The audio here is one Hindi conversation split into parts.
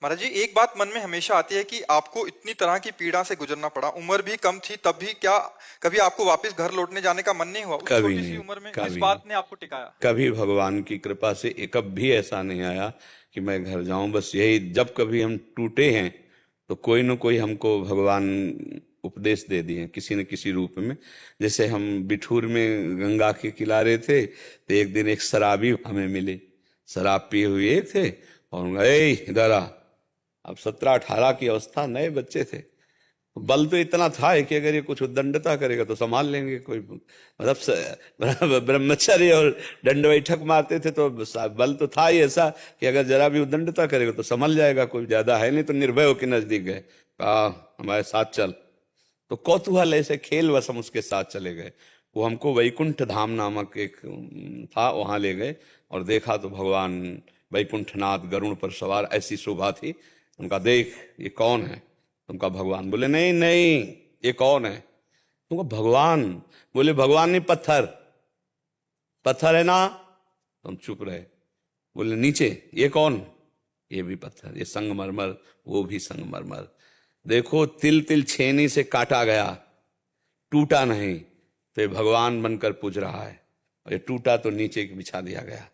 महाराज जी, एक बात मन में हमेशा आती है कि आपको इतनी तरह की पीड़ा से गुजरना पड़ा, उम्र भी कम थी, तब भी क्या कभी आपको वापस घर लौटने जाने का मन नहीं हुआ उस कभी छोटी सी नहीं, उम्र में? किस कभी नहीं। बात ने आपको टिकाया? कभी भगवान की कृपा से एक कभी ऐसा नहीं आया कि मैं घर जाऊं। बस यही, जब कभी हम टूटे हैं तो कोई न कोई हमको भगवान उपदेश दे दिए हैं किसी न किसी रूप में। जैसे हम बिठूर में गंगा के किनारे थे तो एक दिन एक शराबी हमें मिले, शराब पिए हुए थे और उन्होंने कहा, "ए इधर आ।" अब 17-18 की अवस्था, नए बच्चे थे। बल तो इतना था कि अगर ये कुछ उद्दंडता करेगा तो संभाल लेंगे। कोई मतलब ब्रह्मचर्य और दंड बैठक मारते थे तो बल तो था ही ऐसा कि अगर जरा भी उद्दंडता करेगा तो संभल जाएगा, कोई ज्यादा है नहीं। तो निर्भय होकर नजदीक गए, कहा हमारे साथ चल। तो कौतूहल ऐसे खेल वश हम उसके साथ चले गए। वो हमको वैकुंठ धाम नामक एक था, वहां ले गए और देखा तो भगवान वैकुंठनाथ गरुड़ पर सवार, ऐसी शोभा थी। उनका देख ये कौन है? तुमका भगवान। बोले नहीं नहीं, ये कौन है? तुमको भगवान। बोले भगवान नहीं, पत्थर। पत्थर है ना? तुम चुप रहे। बोले नीचे, ये कौन? ये भी पत्थर, ये संगमरमर, वो भी संगमरमर। देखो तिल तिल छेनी से काटा गया, टूटा नहीं, तो ये भगवान बनकर पूज रहा है। और ये टूटा तो नीचे बिछा दिया गया।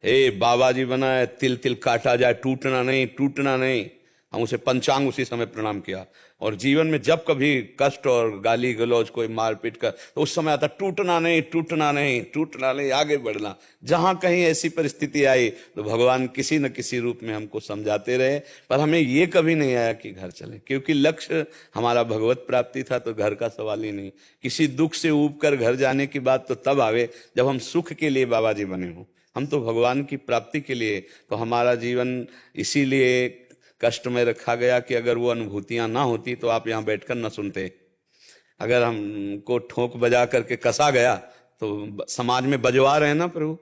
हे बाबा जी बना है, तिल तिल काटा जाए, टूटना नहीं, टूटना नहीं। हम उसे पंचांग उसी समय प्रणाम किया। और जीवन में जब कभी कष्ट और गाली गलौज कोई मारपीट कर, तो उस समय आता टूटना नहीं, टूटना नहीं, टूटना नहीं, आगे बढ़ना। जहां कहीं ऐसी परिस्थिति आई तो भगवान किसी न किसी रूप में हमको समझाते रहे, पर हमें ये कभी नहीं आया कि घर चलें, क्योंकि लक्ष्य हमारा भगवत प्राप्ति था। तो घर का सवाल ही नहीं। किसी दुख से ऊब कर घर जाने की बात तो तब आवे जब हम सुख के लिए बाबा जी बने हों। हम तो भगवान की प्राप्ति के लिए, तो हमारा जीवन इसीलिए कष्ट में रखा गया कि अगर वो अनुभूतियां ना होती तो आप यहां बैठकर ना सुनते। अगर हमको ठोक बजा करके कसा गया तो समाज में बजवा रहे हैं ना प्रभु।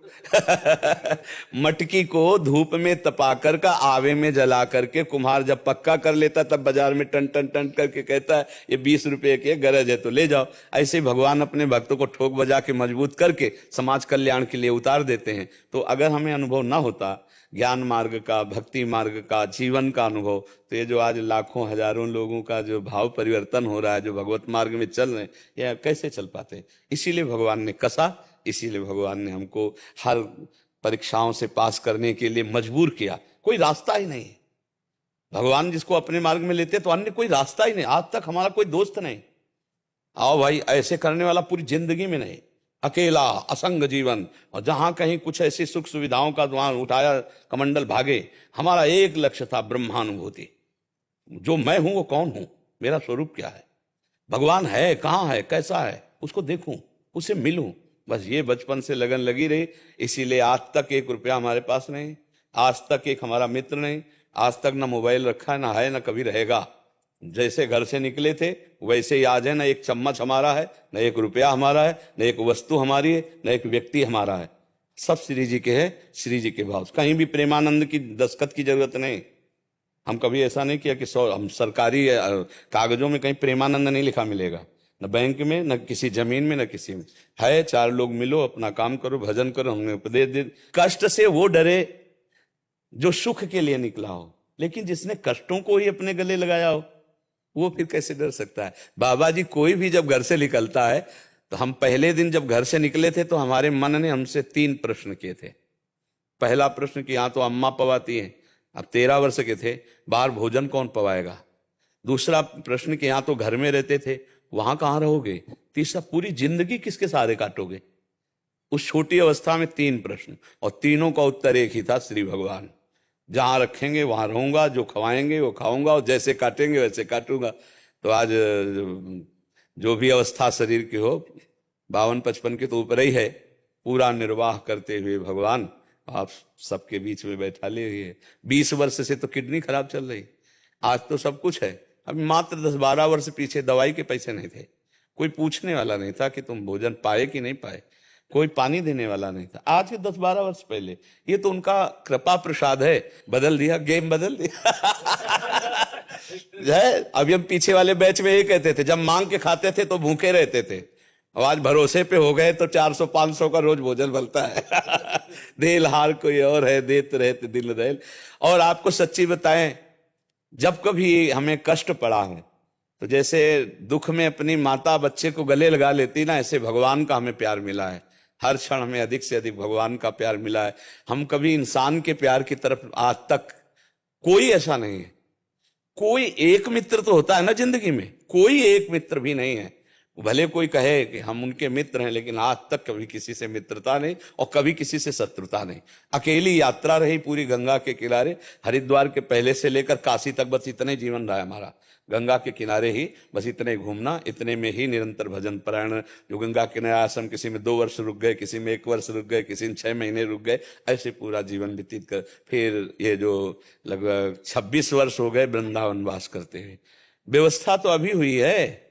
मटकी को धूप में तपाकर का आवे में जला करके कुम्हार जब पक्का कर लेता तब बाजार में टन टन टन करके कहता है ये 20 रुपए की गरज है तो ले जाओ। ऐसे भगवान अपने भक्तों को ठोक बजा के मजबूत करके समाज कल्याण के लिए उतार देते हैं। तो अगर हमें अनुभव ना होता ज्ञान मार्ग का, भक्ति मार्ग का, जीवन का अनुभव, तो ये जो आज लाखों हजारों लोगों का जो भाव परिवर्तन हो रहा है, जो भगवत मार्ग में चल रहे हैं, ये कैसे चल पाते? इसीलिए भगवान ने कसा, इसीलिए भगवान ने हमको हर परीक्षाओं से पास करने के लिए मजबूर किया। कोई रास्ता ही नहीं। भगवान जिसको अपने मार्ग में लेते तो अन्य कोई रास्ता ही नहीं। आज तक हमारा कोई दोस्त नहीं, आओ भाई ऐसे करने वाला पूरी जिंदगी में नहीं। अकेला असंग जीवन, और जहां कहीं कुछ ऐसी सुख सुविधाओं का वहां उठाया कमंडल भागे। हमारा एक लक्ष्य था, ब्रह्मानुभूति। जो मैं हूं वो कौन हूं, मेरा स्वरूप क्या है, भगवान है कहाँ है, कैसा है, उसको देखूं, उसे मिलूं। बस ये बचपन से लगन लगी रही। इसीलिए आज तक 1 रुपया हमारे पास नहीं, आज तक एक हमारा मित्र नहीं, आज तक ना मोबाइल रखा है, ना है, ना कभी रहेगा। जैसे घर से निकले थे वैसे ही आज है। ना एक चम्मच हमारा है, न 1 रुपया हमारा है, न एक वस्तु हमारी है, न एक व्यक्ति हमारा है। सब श्री जी के है, श्री जी के भाव। कहीं भी प्रेमानंद की दस्तखत की जरूरत नहीं। हम कभी ऐसा नहीं किया कि हम सरकारी कागजों में कहीं प्रेमानंद नहीं लिखा मिलेगा, न बैंक में, न किसी जमीन में, न किसी में। है 4 लोग मिलो, अपना काम करो, भजन करो, हमने उपदेश दे। कष्ट से वो डरे जो सुख के लिए निकला हो, लेकिन जिसने कष्टों को ही अपने गले लगाया हो वो फिर कैसे डर सकता है? बाबा जी कोई भी जब घर से निकलता है, तो हम पहले दिन जब घर से निकले थे तो हमारे मन ने हमसे 3 प्रश्न किए थे। पहला प्रश्न कि यहाँ तो अम्मा पवाती हैं, अब 13 वर्ष के थे, बाहर भोजन कौन पवाएगा? दूसरा प्रश्न कि यहाँ तो घर में रहते थे, वहां कहाँ रहोगे? तीसरा, पूरी जिंदगी किसके सहारे काटोगे? उस छोटी अवस्था में 3 प्रश्न, और तीनों का उत्तर एक ही था, श्री भगवान। जहां रखेंगे वहां रहूंगा, जो खवाएंगे वो खाऊंगा, और जैसे काटेंगे वैसे काटूंगा। तो आज जो भी अवस्था शरीर की हो, 52-55 के तो ऊपर ही है, पूरा निर्वाह करते हुए भगवान आप सबके बीच में बैठा ले हुए। 20 वर्ष से तो किडनी खराब चल रही, आज तो सब कुछ है। अभी मात्र 10-12 वर्ष पीछे दवाई के पैसे नहीं थे, कोई पूछने वाला नहीं था कि तुम भोजन पाए कि नहीं पाए, कोई पानी देने वाला नहीं था। आज के 10-12 वर्ष पहले, ये तो उनका कृपा प्रसाद है। बदल दिया, गेम बदल दिया। है, अभी हम पीछे वाले बैच में ये कहते थे, जब मांग के खाते थे तो भूखे रहते थे, और आज भरोसे पे हो गए तो 400-500 का रोज भोजन बनता है। देल हार कोई और है, देत रहते दिल रेल। और आपको सच्ची बताएं, जब कभी हमें कष्ट पड़ा है, तो जैसे दुख में अपनी माता बच्चे को गले लगा लेती ना, ऐसे भगवान का हमें प्यार मिला है। हर क्षण हमें अधिक से अधिक भगवान का प्यार मिला है। हम कभी इंसान के प्यार की तरफ आज तक, कोई ऐसा नहीं है। कोई एक मित्र तो होता है ना जिंदगी में, कोई एक मित्र भी नहीं है। भले कोई कहे कि हम उनके मित्र हैं, लेकिन आज तक कभी किसी से मित्रता नहीं और कभी किसी से शत्रुता नहीं। अकेली यात्रा रही पूरी गंगा के किनारे, हरिद्वार के पहले से लेकर काशी तक, बस इतने जीवन रहा हमारा। गंगा के किनारे ही बस इतने घूमना, इतने में ही निरंतर भजन परायण। जो गंगा किनारे आश्रम, किसी में 2 वर्ष रुक गए, किसी में 1 वर्ष रुक गए, किसी में 6 महीने रुक गए, ऐसे पूरा जीवन व्यतीत कर फिर ये जो लगभग 26 वर्ष हो गए वृंदावन वास करते हुए। व्यवस्था तो अभी हुई है,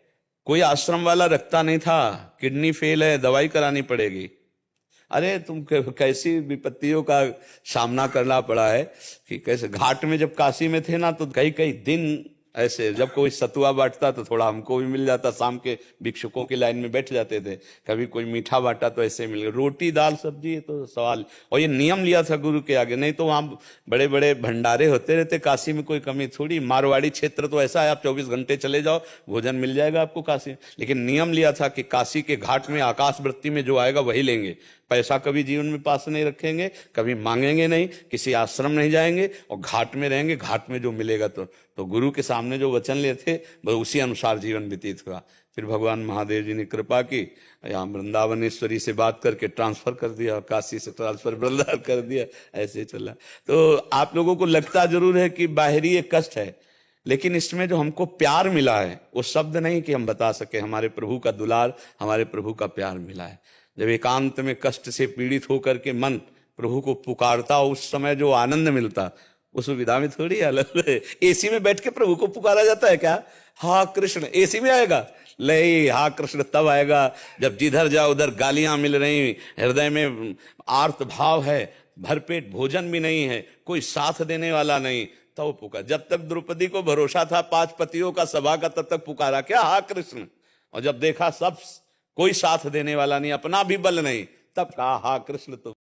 कोई आश्रम वाला रखता नहीं था, किडनी फेल है, दवाई करानी पड़ेगी। अरे तुम कैसी विपत्तियों का सामना करना पड़ा है कि कैसे। घाट में जब काशी में थे ना, तो कई कई दिन ऐसे, जब कोई सतुआ बांटता तो थोड़ा हमको भी मिल जाता, शाम के भिक्षुकों की लाइन में बैठ जाते थे। कभी कोई मीठा बांटा तो ऐसे मिल गया, रोटी दाल सब्जी, ये तो सवाल। और ये नियम लिया था गुरु के आगे, नहीं तो वहाँ बड़े बड़े भंडारे होते रहते काशी में, कोई कमी थोड़ी। मारवाड़ी क्षेत्र तो ऐसा है, आप 24 घंटे चले जाओ भोजन मिल जाएगा आपको काशी में। लेकिन नियम लिया था कि काशी के घाट में आकाश वृत्ति में जो आएगा वही लेंगे। पैसा कभी जीवन में पास नहीं रखेंगे, कभी मांगेंगे नहीं, किसी आश्रम नहीं जाएंगे और घाट में रहेंगे। घाट में जो मिलेगा तो गुरु के सामने जो वचन लिए थे बस उसी अनुसार जीवन व्यतीत हुआ। फिर भगवान महादेव जी ने कृपा की, यहाँ वृंदावनेश्वरी से बात करके ट्रांसफर कर दिया, काशी से ट्रांसफर वृंदावन कर दिया, ऐसे चला। तो आप लोगों को लगता जरूर है कि बाहरी एक कष्ट है, लेकिन इसमें जो हमको प्यार मिला है वो शब्द नहीं कि हम बता सके। हमारे प्रभु का दुलार, हमारे प्रभु का प्यार मिला है। जब एकांत में कष्ट से पीड़ित होकर के मन प्रभु को पुकारता, उस समय जो आनंद मिलता, उस सुविधा में थोड़ी आनंद है। एसी में बैठ के प्रभु को पुकारा जाता है क्या? हाँ कृष्ण एसी में आएगा? नहीं, हाँ कृष्ण तब आएगा जब जिधर जाओ उधर गालियां मिल रही, हृदय में आर्त भाव है, भरपेट भोजन भी नहीं है, कोई साथ देने वाला नहीं, तब पुकार। जब तक द्रौपदी को भरोसा था 5 पतियों का सभा का, तब तक पुकारा क्या? हाँ कृष्ण। और जब देखा सब कोई साथ देने वाला नहीं, अपना भी बल नहीं, तब कहा हाँ कृष्ण। तो